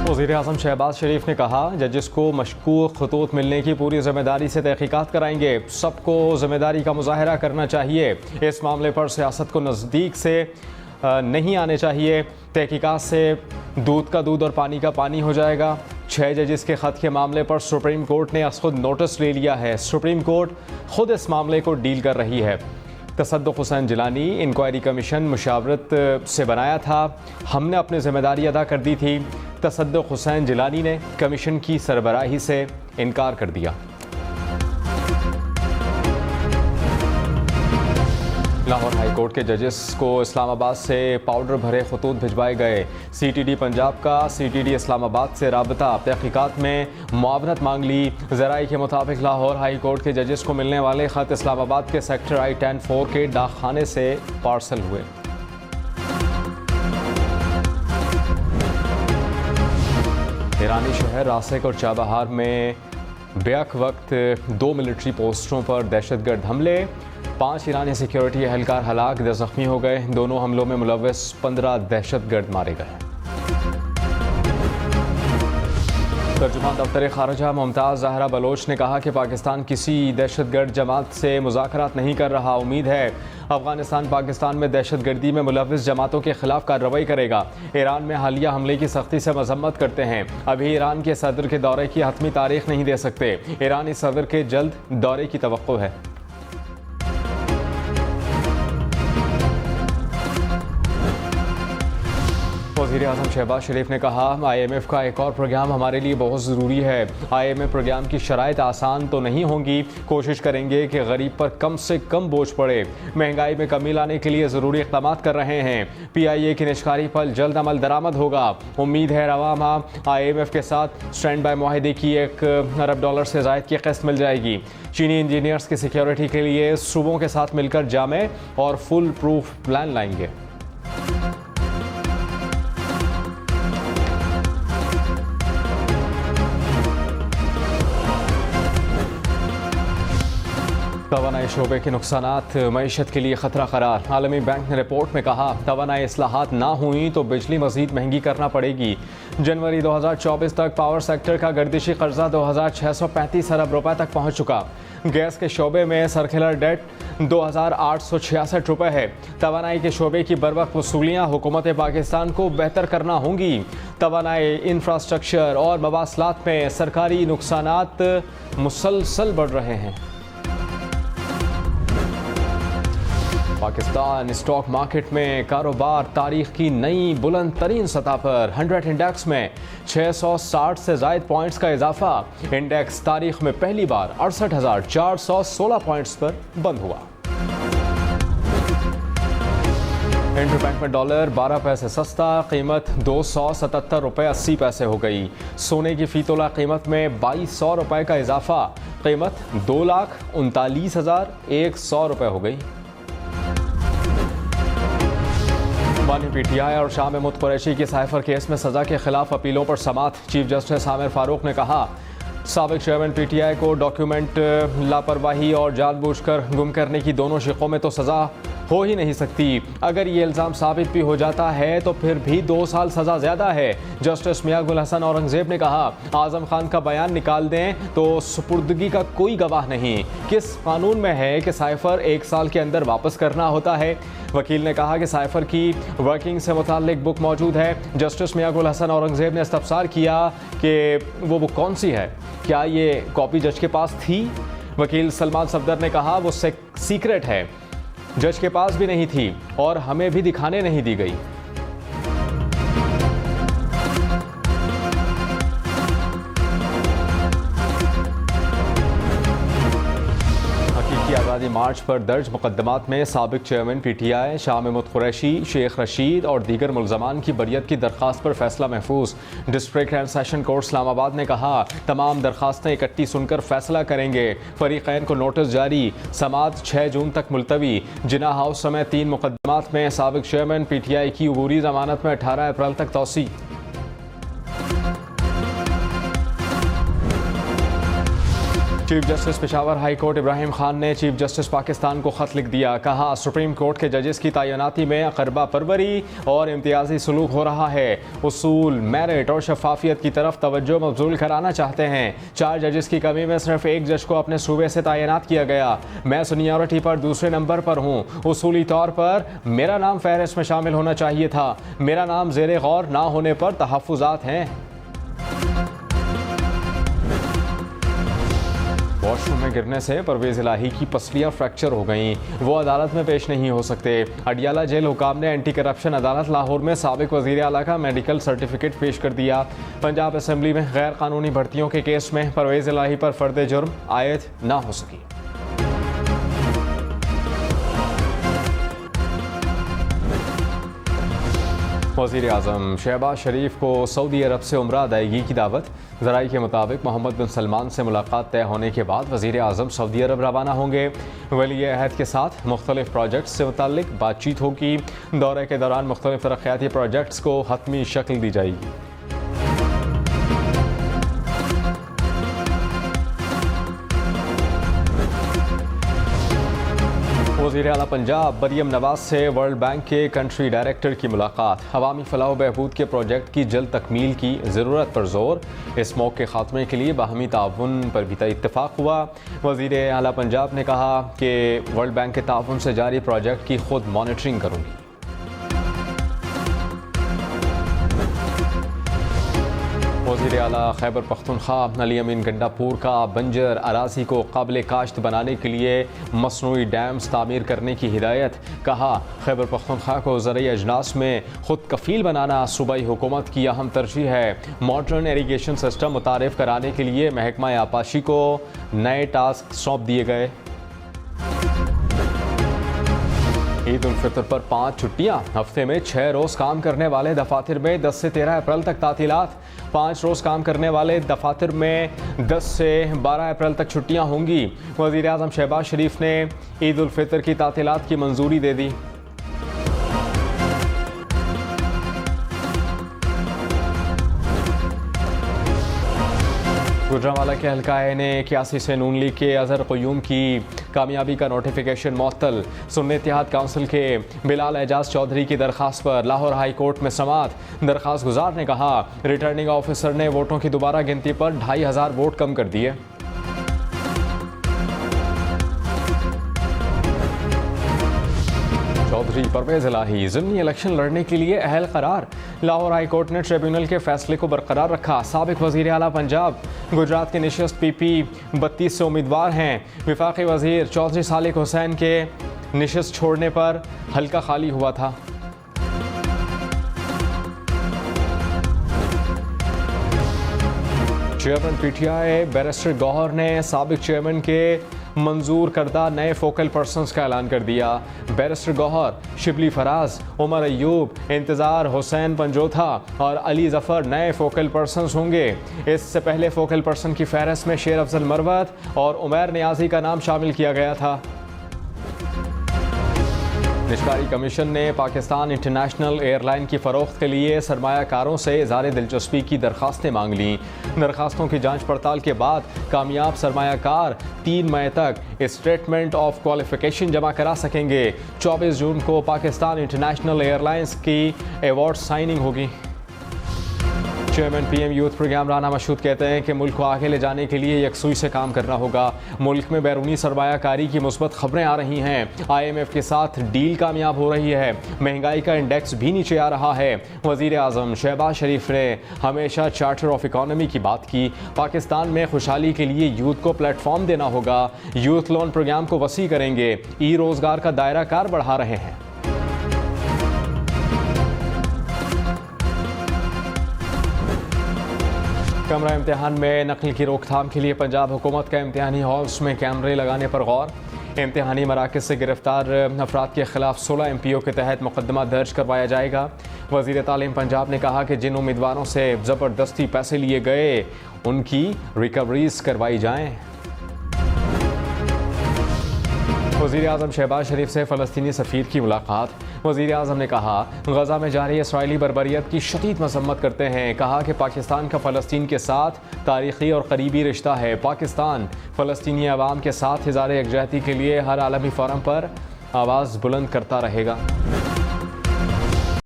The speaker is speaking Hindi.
वज़ीर-ए-आज़म शहबाज शरीफ ने कहा, जजिस को मशकूक खतूत मिलने की पूरी जिम्मेदारी से तहकीकात कराएंगे। सबको जिम्मेदारी का मुजाहरा करना चाहिए। इस मामले पर सियासत को नज़दीक से नहीं आने चाहिए। तहकीकात से दूध का दूध और पानी का पानी हो जाएगा। 6 जजिस के ख़त के मामले पर सुप्रीम कोर्ट ने खुद नोटिस ले लिया है। सुप्रीम कोर्ट खुद इस मामले को डील कर रही है। तसद्दुक़ हुसैन जिलानी इंक्वायरी कमीशन मुशावरत से बनाया था। हमने अपनी जिम्मेदारी अदा कर दी थी। तसद्दुक़ हुसैन जिलानी ने कमीशन की सरबराही से इनकार कर दिया। लाहौर हाई कोर्ट के जजेस को इस्लामाबाद से पाउडर भरे खतूत भिजवाए गए। CTD पंजाब का CTD इस्लामाबाद से राबता तहकीकात में मुआवनत मांग ली। ज़राए के मुताबिक लाहौर हाई कोर्ट के जजेस को मिलने वाले ख़त इस्लामाबाद के सेक्टर I-10-4 के डाकखाने से पार्सल हुए। ईरानी शहर रासिक और चाबहार में बेक वक्त 2 मिलिट्री पोस्टों पर दहशतगर्द हमले। 5 ईरानी सिक्योरिटी एहलकार हलाक, 10 ज़ख्मी हो गए। दोनों हमलों में मुलव्वस 15 दहशतगर्द मारे गए। तर्जुमान दफ्तर खारजा मुमताज़ ज़हरा बलोच ने कहा कि पाकिस्तान किसी दहशतगर्द जमात से मुज़ाकरात नहीं कर रहा। उम्मीद है अफगानिस्तान पाकिस्तान में दहशतगर्दी में मुलव्वस जमातों के खिलाफ कार्रवाई करेगा। ईरान में हालिया हमले की सख्ती से मजम्मत करते हैं। अभी ईरान के सदर के दौरे की हतमी तारीख नहीं दे सकते। ईरानी सदर के जल्द दौरे की तवक्को है। वज़ीर-ए-आज़म शहबाज शरीफ ने कहा, IMF का एक और प्रोग्राम हमारे लिए बहुत ज़रूरी है। IMF प्रोग्राम की शराइत आसान तो नहीं होंगी। कोशिश करेंगे कि गरीब पर कम से कम बोझ पड़े। महंगाई में कमी लाने के लिए ज़रूरी इक़दामात कर रहे हैं। PIA की निष्कारी पर जल्द अमल दरामद होगा। उम्मीद है रवा माह IMF के साथ स्टैंड बाय मुआहदे की $1 अरब से ज़ायद की किस्त मिल जाएगी। चीनी इंजीनियर्स की सिक्योरिटी के लिए सूबों के साथ मिलकर जामे और फुल प्रूफ प्लान लाएंगे। तवानाई शोबे के नुकसानात मईशत के लिए खतरा करार। आलमी बैंक ने रिपोर्ट में कहा, तवानाई इस्लाहात ना हुई तो बिजली मजीद महंगी करना पड़ेगी। जनवरी 2024 तक पावर सेक्टर का गर्दिशी कर्जा 2635 अरब रुपए तक पहुंच चुका। गैस के शोबे में सर्कुलर डेट 2866 रुपए है। तवानाई के शोबे की बरवक्त वसूलियाँ हुकूमत पाकिस्तान को बेहतर करना होंगी। तवानाई इंफ्रास्ट्रक्चर और मवासलात में सरकारी नुकसानात मुसलसल बढ़ रहे हैं। पाकिस्तान स्टॉक मार्केट में कारोबार तारीख की नई बुलंद तरीन सतह पर। 100 इंडेक्स में 660 से ज़ायद पॉइंट्स का इजाफा। इंडेक्स तारीख में पहली बार 68,416 पॉइंट्स पर बंद हुआ। इंटरबैंक में डॉलर 12 पैसे सस्ता, कीमत 277 रुपये 80 पैसे हो गई। सोने की फी तोला कीमत में 2200 रुपये का इजाफा, कीमत 2,39,100 रुपये हो गई। बानी PTI और शाह महमूद कुरैशी की साइफर केस में सज़ा के खिलाफ अपीलों पर समाअत। चीफ जस्टिस आमिर फारूक ने कहा, साबिक चेयरमैन PTI को डॉक्यूमेंट लापरवाही और जानबूझकर गुम करने की दोनों शिकों में तो सज़ा हो ही नहीं सकती। अगर ये इल्ज़ाम साबित भी हो जाता है तो फिर भी 2 साल सज़ा ज़्यादा है। जस्टिस मियां गुल हसन औरंगज़ेब ने कहा, आज़म खान का बयान निकाल दें तो सुपुर्दगी का कोई गवाह नहीं। किस कानून में है कि साइफर 1 साल के अंदर वापस करना होता है? वकील ने कहा कि साइफर की वर्किंग से मुताल्लिक बुक मौजूद है। जस्टिस मियां गुल हसन औरंगज़ेब ने इस्तफसार किया कि वो बुक कौन सी है, क्या ये कॉपी जज के पास थी? वकील सलमान सफदर ने कहा वो सीक्रेट है, जज के पास भी नहीं थी और हमें भी दिखाने नहीं दी गई। हकीकी आज़ादी मार्च पर दर्ज मुकदमात में साबिक चेयरमैन PTI शाह महमूद कुरैशी, शेख रशीद और दीगर मुल्ज़मान की बरियत की दरख्वास्त पर फैसला महफूज। District and session court Islamabad ने कहा, तमाम दरख्वास्तें इकट्ठी सुनकर फैसला करेंगे। फरीक़ैन को नोटिस जारी, समाअत 6 जून तक मुलतवी। जिना हाउस समेत 3 मुकदमात में साबिक चेयरमैन PTI की अबूरी ज़मानत में 18 अप्रैल तक तौसी। Chief justice Peshawar high court Ibrahim Khan ने चीफ जस्टिस पाकिस्तान को ख़त लिख दिया। कहा, सुप्रीम कोर्ट के जजेस की तैनाती में अकरबा परवरी और इम्तियाजी सलूक हो रहा है। उसूल, मेरिट और शफाफियत की तरफ तवज्जो मबजूल कराना चाहते हैं। 4 जजेस की कमी में सिर्फ 1 जज को अपने सूबे से तैनात किया गया। मैं सीनियरिटी पर दूसरे नंबर पर हूँ। उसूली तौर पर मेरा नाम फहरिस्त में शामिल होना चाहिए था। मेरा नाम ज़ेरे गौर ना होने पर तहफ़्फ़ुज़ात हैं। वॉशरूम में गिरने से परवेज़ इलाही की पसलियाँ फ्रैक्चर हो गईं। वो अदालत में पेश नहीं हो सकते। अडियाला जेल हुकाम ने एंटी करप्शन अदालत लाहौर में साबिक वज़ीर आला का मेडिकल सर्टिफिकेट पेश कर दिया। पंजाब असम्बली में गैर कानूनी भर्तियों के केस में परवेज़ इलाही पर फ़र्द जुर्म आयद ना हो सकी। वज़ीर आज़म शहबाज शरीफ को सऊदी अरब से उम्रा अदायगी की दावत। ज़राई के मुताबिक मोहम्मद बिन सलमान से मुलाकात तय होने के बाद वज़ीर आज़म सऊदी अरब रवाना होंगे। वली अहद के साथ मुख्तलिफ प्रोजेक्ट्स से मुताल्लिक बातचीत होगी। दौरे के दौरान मुख्तलिफ तरक्याती प्रोजेक्ट्स को हतमी शक्ल दी जाएगी। वज़ीर आला पंजाब मरियम नवाज से वर्ल्ड बैंक के कंट्री डायरेक्टर की मुलाकात। अवामी फलाह व बहबूद के प्रोजेक्ट की जल्द तकमील की ज़रूरत पर जोर। इस मौके के खात्मे के लिए बाहमी ताउन पर भी इत्तफाक हुआ। वज़ीर आला पंजाब ने कहा कि वर्ल्ड बैंक के ताउन से जारी प्रोजेक्ट की खुद मॉनिटरिंग करूँगी। वज़ीर आला खैबर पख्तूनख्वा अली अमीन गंडापुर का बंजर अराज़ी को काबिल काश्त बनाने के लिए मसनूई डैम्स तामीर करने की हिदायत। कहा, खैबर पख्तूनख्वा को ज़रई अजनास में खुद कफ़ील बनाना सूबाई हुकूमत की अहम तरजीह है। मॉडर्न इरीगेशन सिस्टम मुतारिफ कराने के लिए महकमा आपाशी को नए टास्क सौंप दिए गए। ईद उल फितर पर 5 छुट्टियां। हफ्ते में 6 रोज़ काम करने वाले दफातर में 10 से 13 अप्रैल तक तातीलात। 5 रोज़ काम करने वाले दफातर में 10 से 12 अप्रैल तक छुट्टियां होंगी। वज़ीर आज़म शहबाज शरीफ ने ईद उल फितर की तातीलात की मंजूरी दे दी। गुजरांवाला के हल्काए ने 81 से नून लीग के अजहर क़य्यूम की कामयाबी का नोटिफिकेशन मुअत्तल। सुन्नी इत्तेहाद काउंसिल के बिलाल एजाज चौधरी की दरख्वास्त पर लाहौर हाई कोर्ट में समाअत। दरख्वास्त गुजार ने कहा, रिटर्निंग ऑफिसर ने वोटों की दोबारा गिनती पर 2500 वोट कम कर दिए। चौधरी परवेज़ इलाही ज़िमनी इलेक्शन लड़ने के लिए अहल करार। लाहौर हाई कोर्ट ने ट्रिब्यूनल के फैसले को बरकरार रखा। साबिक वज़ीर आला पंजाब गुजरात के निशस्त PP 32 से उम्मीदवार हैं। वफाकी वज़ीर चौधरी सालिक हुसैन के निशस्त छोड़ने पर हल्का खाली हुआ था। चेयरमैन PTI बैरिस्टर गौहर ने साबिक चेयरमैन के मंजूर करदा नए फोकल पर्सनस का ऐलान कर दिया। बैरिस्टर गौहर, शिबली फराज, उमर अयूब, इंतज़ार हुसैन पंजोथा और अली जफ़र नए फोकल पर्सनस होंगे। इससे पहले फोकल पर्सन की फहरिस्त में शेर अफजल मरवत और उमैर नियाजी का नाम शामिल किया गया था। निष्कारी कमीशन ने पाकिस्तान इंटरनेशनल एयरलाइन की फ़रोख्त के लिए सरमायाकारों से इज़हार दिलचस्पी की दरख्वास्तें मांग लीं। दरख्वास्तों की जांच पड़ताल के बाद कामयाब सरमायाकार 3 मई तक स्टेटमेंट ऑफ क्वालिफिकेशन जमा करा सकेंगे। 24 जून को पाकिस्तान इंटरनेशनल एयरलाइंस की अवार्ड साइनिंग होगी। Chairman PM youth programme Rana Mashhood कहते हैं कि मुल्क को आगे ले जाने के लिए यकसुई से काम करना होगा। मुल्क में बैरूनी सरमायाकारी की मुस्बत खबरें आ रही हैं। IMF के साथ डील कामयाब हो रही है। महंगाई का इंडेक्स भी नीचे आ रहा है। वज़ीर आज़म शहबाज शरीफ ने हमेशा चार्टर ऑफ इकॉनमी की बात की। पाकिस्तान में खुशहाली के लिए यूथ को प्लेटफॉर्म देना होगा। यूथ लोन प्रोग्राम को वसी करेंगे। रोज़गार का दायरा कार बढ़ा रहे हैं। कमरा इम्तिहान में नकल की रोकथाम के लिए पंजाब हुकूमत का इम्तिहानी हॉल्स में कैमरे लगाने पर गौर। इम्तिहानी मराकज़ से गिरफ्तार अफराद के खिलाफ 16 MPO के तहत मुकदमा दर्ज करवाया जाएगा। वज़ीर तालीम पंजाब ने कहा कि जिन उम्मीदवारों से ज़बरदस्ती पैसे लिए गए उनकी रिकवरीज करवाई जाएँ। वज़ीर आज़म शहबाज शरीफ से फ़लस्तीनी सफ़ीर की मुलाकात। वज़ीर आज़म ने कहा, गज़ा में जारी इसराइली बर्बरियत की शदीद मज़म्मत करते हैं। कहा कि पाकिस्तान का फ़लस्तीन के साथ तारीख़ी और करीबी रिश्ता है। पाकिस्तान फ़लस्तीनी अवाम के साथ इज़हार यकजहती के लिए हर आलमी फ़ोरम पर आवाज़ बुलंद करता रहेगा।